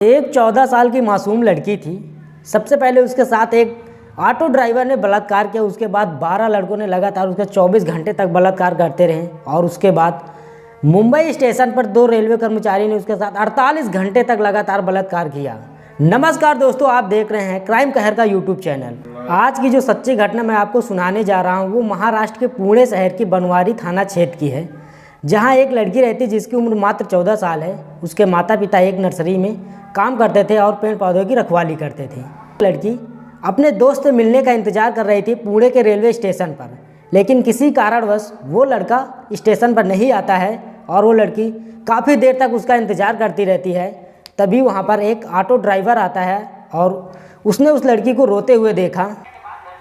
एक 14 साल की मासूम लड़की थी। सबसे पहले उसके साथ एक ऑटो ड्राइवर ने बलात्कार किया। उसके बाद 12 लड़कों ने लगातार उसका 24 घंटे तक बलात्कार करते रहे और उसके बाद मुंबई स्टेशन पर 2 रेलवे कर्मचारी ने उसके साथ 48 घंटे तक लगातार बलात्कार किया। नमस्कार दोस्तों, आप देख रहे हैं क्राइम कहर का यूट्यूब चैनल। आज की जो सच्ची घटना मैं आपको सुनाने जा रहा हूँ वो महाराष्ट्र के पुणे शहर की बनवारी थाना क्षेत्र की है, जहाँ एक लड़की रहती जिसकी उम्र मात्र 14 साल है। उसके माता पिता एक नर्सरी में काम करते थे और पेड़ पौधों की रखवाली करते थे। लड़की अपने दोस्त से मिलने का इंतजार कर रही थी पुणे के रेलवे स्टेशन पर, लेकिन किसी कारणवश वो लड़का स्टेशन पर नहीं आता है और वो लड़की काफ़ी देर तक उसका इंतज़ार करती रहती है। तभी वहाँ पर एक ऑटो ड्राइवर आता है और उसने उस लड़की को रोते हुए देखा।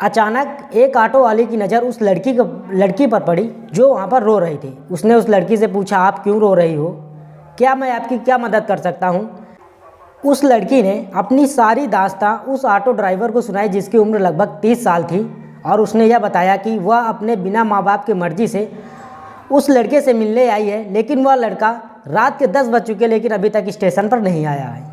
अचानक एक ऑटो वाले की नज़र उस लड़की पर पड़ी जो वहाँ पर रो रही थी। उसने उस लड़की से पूछा, आप क्यों रो रही हो? क्या मैं आपकी क्या मदद कर सकता हूँ? उस लड़की ने अपनी सारी दास्तां उस ऑटो ड्राइवर को सुनाई जिसकी उम्र लगभग 30 साल थी और उसने यह बताया कि वह अपने बिना माँ बाप की मर्जी से उस लड़के से मिलने आई है, लेकिन वह लड़का रात के 10 बज चुके लेकिन अभी तक स्टेशन पर नहीं आया है।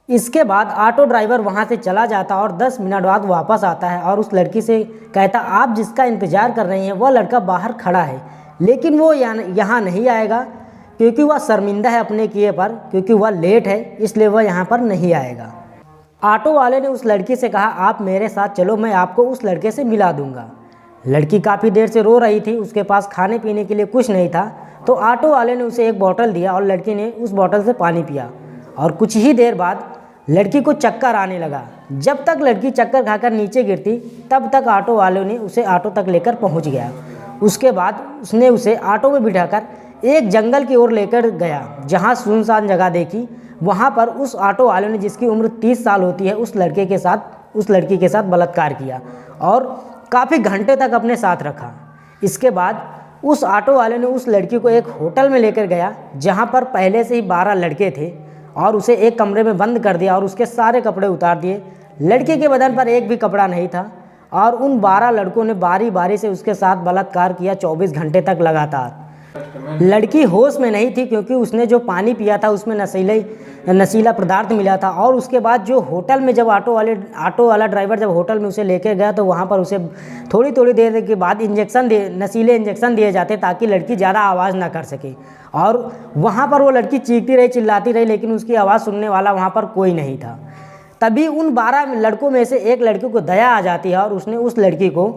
इसके बाद ऑटो ड्राइवर वहां से चला जाता और 10 मिनट बाद वापस आता है और उस लड़की से कहता, आप जिसका इंतज़ार कर रही हैं वह लड़का बाहर खड़ा है, लेकिन वो यहाँ नहीं आएगा क्योंकि वह शर्मिंदा है अपने किए पर, क्योंकि वह लेट है इसलिए वह यहाँ पर नहीं आएगा। ऑटो वाले ने उस लड़की से कहा, आप मेरे साथ चलो, मैं आपको उस लड़के से मिला दूंगा। लड़की काफ़ी देर से रो रही थी, उसके पास खाने पीने के लिए कुछ नहीं था, तो ऑटो वाले ने उसे एक बोतल दिया और लड़की ने उस बोतल से पानी पिया और कुछ ही देर बाद लड़की को चक्कर आने लगा। जब तक लड़की चक्कर खाकर नीचे गिरती तब तक ऑटो वाले ने उसे ऑटो तक लेकर पहुंच गया। उसके बाद उसने उसे ऑटो में बिठाकर एक जंगल की ओर लेकर गया जहां सुनसान जगह देखी। वहां पर उस ऑटो वाले ने, जिसकी उम्र 30 साल होती है, उस लड़की के साथ बलात्कार किया और काफ़ी घंटे तक अपने साथ रखा। इसके बाद उस ऑटो वाले ने उस लड़की को एक होटल में लेकर गया जहां पर पहले से ही 12 लड़के थे और उसे एक कमरे में बंद कर दिया और उसके सारे कपड़े उतार दिए। लड़के के बदन पर एक भी कपड़ा नहीं था और उन 12 लड़कों ने बारी बारी से उसके साथ बलात्कार किया 24 घंटे तक लगातार। लड़की होश में नहीं थी क्योंकि उसने जो पानी पिया था उसमें नशीला पदार्थ मिला था। और उसके बाद जो होटल में जब ऑटो वाला ड्राइवर जब होटल में उसे लेकर गया तो वहाँ पर उसे थोड़ी देर के बाद नशीले इंजेक्शन दिए जाते ताकि लड़की ज़्यादा आवाज़ ना कर सके। और वहाँ पर वो लड़की चीखती रही, चिल्लाती रही, लेकिन उसकी आवाज़ सुनने वाला वहाँ पर कोई नहीं था। तभी उन 12 लड़कों में से एक लड़की को दया आ जाती है और उसने उस लड़की को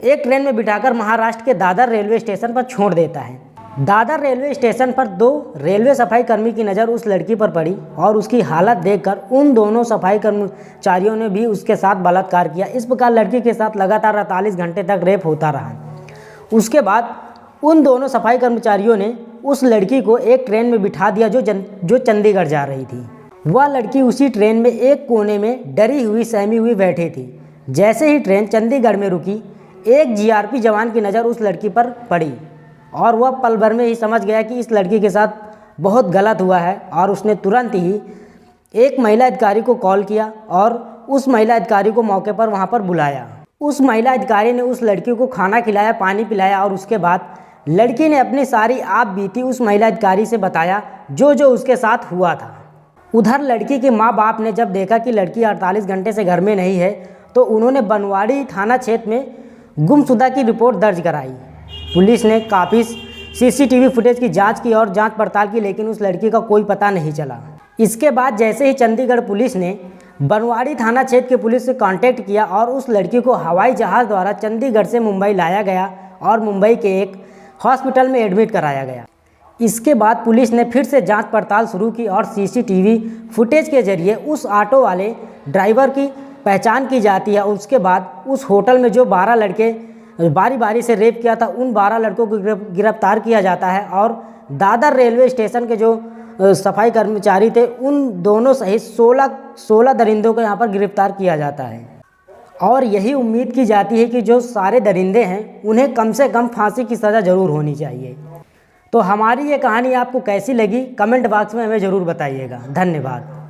एक ट्रेन में बिठाकर महाराष्ट्र के दादर रेलवे स्टेशन पर छोड़ देता है। दादर रेलवे स्टेशन पर 2 रेलवे सफाई कर्मी की नज़र उस लड़की पर पड़ी और उसकी हालत देखकर उन दोनों सफाई कर्मचारियों ने भी उसके साथ बलात्कार किया। इस प्रकार लड़की के साथ लगातार 48 घंटे तक रेप होता रहा। उसके बाद उन दोनों सफाई कर्मचारियों ने उस लड़की को एक ट्रेन में बिठा दिया जो चंडीगढ़ जा रही थी। वह लड़की उसी ट्रेन में एक कोने में डरी हुई सहमी हुई बैठी थी। जैसे ही ट्रेन चंडीगढ़ में रुकी, एक जीआरपी जवान की नज़र उस लड़की पर पड़ी और वह पल भर में ही समझ गया कि इस लड़की के साथ बहुत गलत हुआ है और उसने तुरंत ही एक महिला अधिकारी को कॉल किया और उस महिला अधिकारी को मौके पर वहां पर बुलाया। उस महिला अधिकारी ने उस लड़की को खाना खिलाया, पानी पिलाया और उसके बाद लड़की ने अपनी सारी आप बीती उस महिला अधिकारी से बताया जो उसके साथ हुआ था। उधर लड़की के माँ बाप ने जब देखा कि लड़की 48 घंटे से घर में नहीं है तो उन्होंने बनवाड़ी थाना क्षेत्र में गुमशुदा की रिपोर्ट दर्ज कराई। पुलिस ने काफ़ी सीसीटीवी फुटेज की जांच की और जांच पड़ताल की, लेकिन उस लड़की का कोई पता नहीं चला। इसके बाद जैसे ही चंडीगढ़ पुलिस ने बनवाड़ी थाना क्षेत्र के पुलिस से कांटेक्ट किया और उस लड़की को हवाई जहाज़ द्वारा चंडीगढ़ से मुंबई लाया गया और मुंबई के एक हॉस्पिटल में एडमिट कराया गया। इसके बाद पुलिस ने फिर से जाँच पड़ताल शुरू की और सीसीटीवी फुटेज के जरिए उस ऑटो वाले ड्राइवर की पहचान की जाती है। उसके बाद उस होटल में जो 12 लड़के बारी बारी से रेप किया था उन 12 लड़कों को गिरफ्तार किया जाता है और दादर रेलवे स्टेशन के जो सफाई कर्मचारी थे उन दोनों सहित 16 दरिंदों को यहाँ पर गिरफ्तार किया जाता है। और यही उम्मीद की जाती है कि जो सारे दरिंदे हैं उन्हें कम से कम फांसी की सज़ा ज़रूर होनी चाहिए। तो हमारी ये कहानी आपको कैसी लगी कमेंट बॉक्स में हमें ज़रूर बताइएगा। धन्यवाद।